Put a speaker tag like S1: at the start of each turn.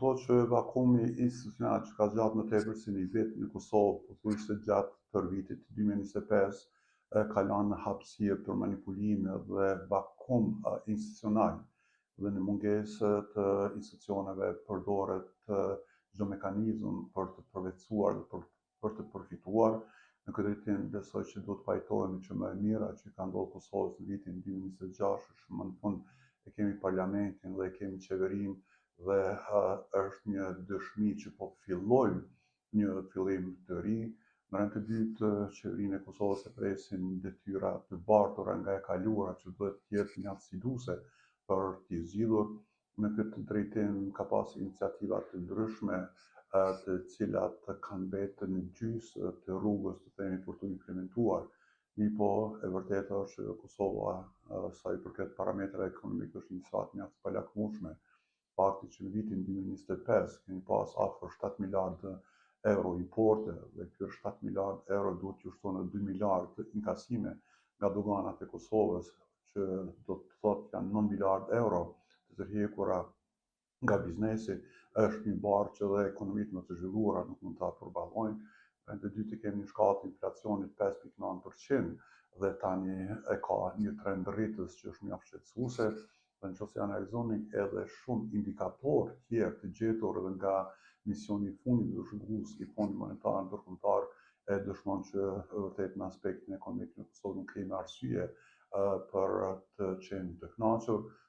S1: kuptohet që vakumi institucional që ka zgjatur më tepër se një vit në Kosovë, pothuajse gjatë tërë vitit 2025, ka lënë hapësirë për manipulime dhe vakum institucional dhe në mungesë të institucioneve përdoret çdo mekanizëm për të përvetësuar dhe për të përfituar. Në këtë drejtim besoj që duhet të pajtohemi që më e mira që ka ndodhur Kosovës në vitin 2026 është më në fund e kemi parlamentin dhe e kemi qeverinë dhe është një dëshmi që po fillojmë një fillim të ri. Në rend të dytë, qeverinë e Kosovës e presin detyra të bartura nga e kaluara që duhet të jetë mjaft sfiduese për t'i zgjidhur. Në këtë drejtim ka pasur iniciativa të ndryshme të cilat kanë mbetur në gjysmë të rrugës të themi për të implementuar. Po e vërteta është që Kosova sa i përket parametrave ekonomik është një sat mjaft të palakmueshme. Fakti që në vitin 2025 kemi pas afër 7 miliardë euro importe dhe ky 7 miliardë euro duhet të shtonë në 2 miliardë inkasime nga doganat e Kosovës, që do të thotë janë 9 miliardë euro të tërhequra nga biznesi, është një barë që dhe ekonomitë më të zhvilluara nuk mund ta përballojnë. Në të dytë kemi një shkallë të inflacionit 5.9% dhe tani e ka një trend rritës që është mjaft shqetësuese. Dhe nëse analizoni edhe shumë indikatorë tjerë të gjetur edhe nga misioni i fundit të zhvillues i Fondit Monetar Ndërkombëtar e dëshmon që vërtet në aspektin ekonomik në Kosovë nuk kemi arsye për të qenë të kënaqur.